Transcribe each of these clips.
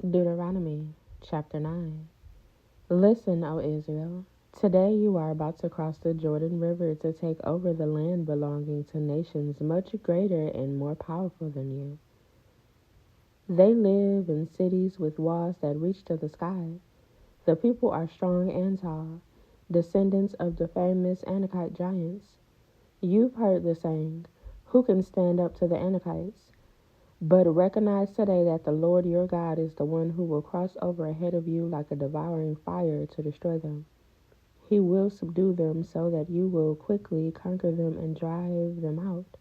Deuteronomy chapter 9. Listen, O Israel. Today you are about to cross the Jordan River to take over the land belonging to nations much greater and more powerful than you. They live in cities with walls that reach to the sky. The people are strong and tall, descendants of the famous Anakite giants. You've heard the saying, who can stand up to the Anakites? But recognize today that the Lord your God is the one who will cross over ahead of you like a devouring fire to destroy them. He will subdue them so that you will quickly conquer them and drive them out,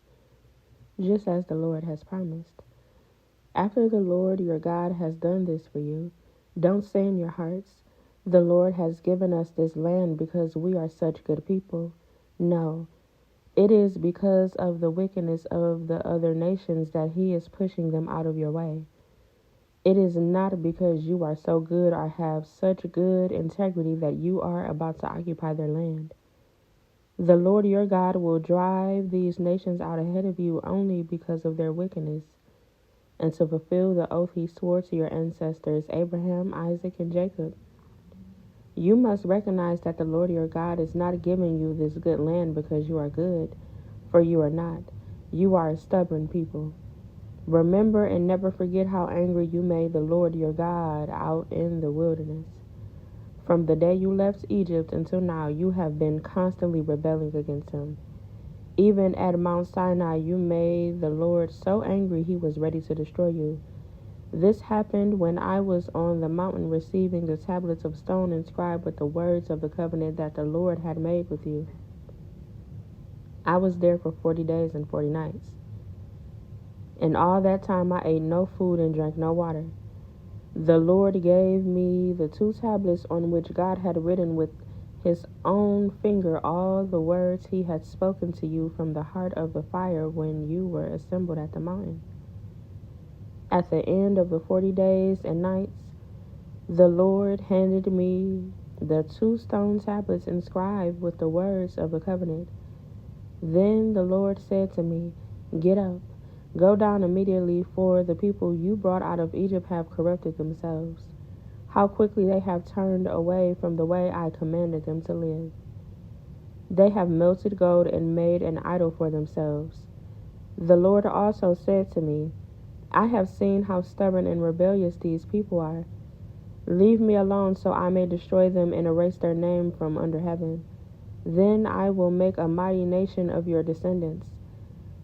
just as the Lord has promised. After the Lord your God has done this for you, don't say in your hearts, the Lord has given us this land because we are such good people. No. It is because of the wickedness of the other nations that he is pushing them out of your way. It is not because you are so good or have such good integrity that you are about to occupy their land. The Lord your God will drive these nations out ahead of you only because of their wickedness, and to fulfill the oath he swore to your ancestors, Abraham, Isaac, and Jacob. You must recognize that the Lord your God is not giving you this good land because you are good, for you are not. You are a stubborn people. Remember and never forget how angry you made the Lord your God out in the wilderness. From the day you left Egypt until now, you have been constantly rebelling against him. Even at Mount Sinai, you made the Lord so angry he was ready to destroy you. This happened when I was on the mountain receiving the tablets of stone inscribed with the words of the covenant that the Lord had made with you. I was there for 40 days and 40 nights. In all that time I ate no food and drank no water. The Lord gave me the 2 tablets on which God had written with his own finger all the words he had spoken to you from the heart of the fire when you were assembled at the mountain. At the end of the 40 days and nights, the Lord handed me the 2 stone tablets inscribed with the words of the covenant. Then the Lord said to me, get up, go down immediately, for the people you brought out of Egypt have corrupted themselves. How quickly they have turned away from the way I commanded them to live. They have melted gold and made an idol for themselves. The Lord also said to me, I have seen how stubborn and rebellious these people are. Leave me alone so I may destroy them and erase their name from under heaven. Then I will make a mighty nation of your descendants,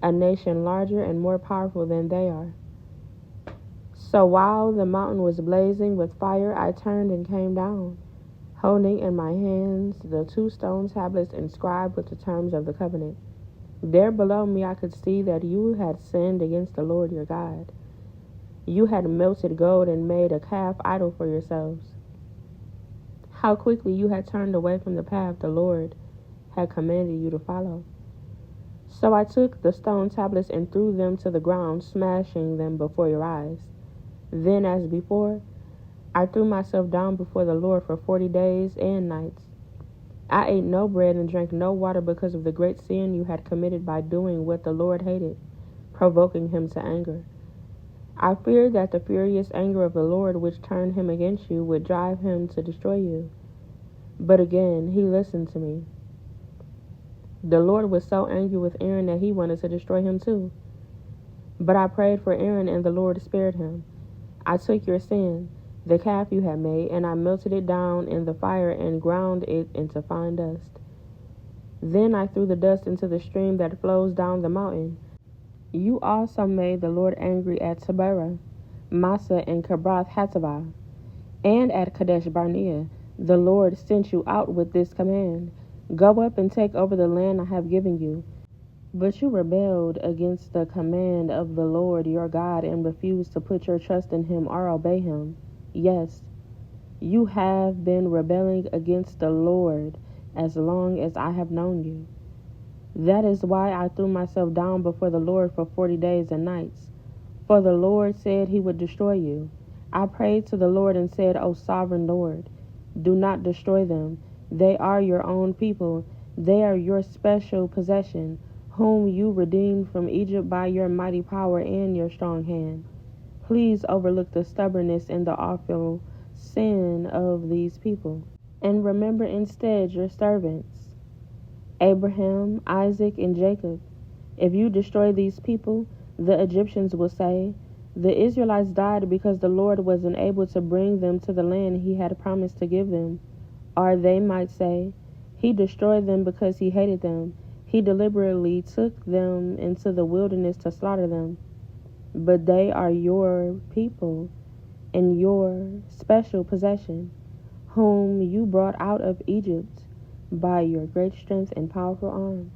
a nation larger and more powerful than they are. So while the mountain was blazing with fire, I turned and came down, holding in my hands the 2 stone tablets inscribed with the terms of the covenant. There below me I could see that you had sinned against the Lord your God. You had melted gold and made a calf idol for yourselves. How quickly you had turned away from the path the Lord had commanded you to follow. So I took the stone tablets and threw them to the ground, smashing them before your eyes. Then, as before, I threw myself down before the Lord for 40 days and nights. I ate no bread and drank no water because of the great sin you had committed by doing what the Lord hated, provoking him to anger. I feared that the furious anger of the Lord, which turned him against you, would drive him to destroy you. But again, he listened to me. The Lord was so angry with Aaron that he wanted to destroy him too. But I prayed for Aaron, and the Lord spared him. I took your sin, the calf you had made, and I melted it down in the fire and ground it into fine dust. Then I threw the dust into the stream that flows down the mountain. You also made the Lord angry at Taberah, Massa, and Kibroth Hattaavah, and at Kadesh Barnea. The Lord sent you out with this command: go up and take over the land I have given you. But you rebelled against the command of the Lord your God and refused to put your trust in him or obey him. Yes, you have been rebelling against the Lord as long as I have known you. That is why I threw myself down before the Lord for 40 days and nights. For the Lord said he would destroy you. I prayed to the Lord and said, O sovereign Lord, do not destroy them. They are your own people. They are your special possession, whom you redeemed from Egypt by your mighty power and your strong hand. Please overlook the stubbornness and the awful sin of these people, and remember instead your servants, Abraham, Isaac, and Jacob. If you destroy these people, the Egyptians will say, the Israelites died because the Lord wasn't able to bring them to the land he had promised to give them. Or they might say, he destroyed them because he hated them. He deliberately took them into the wilderness to slaughter them. But they are your people and your special possession, whom you brought out of Egypt by your great strength and powerful arm.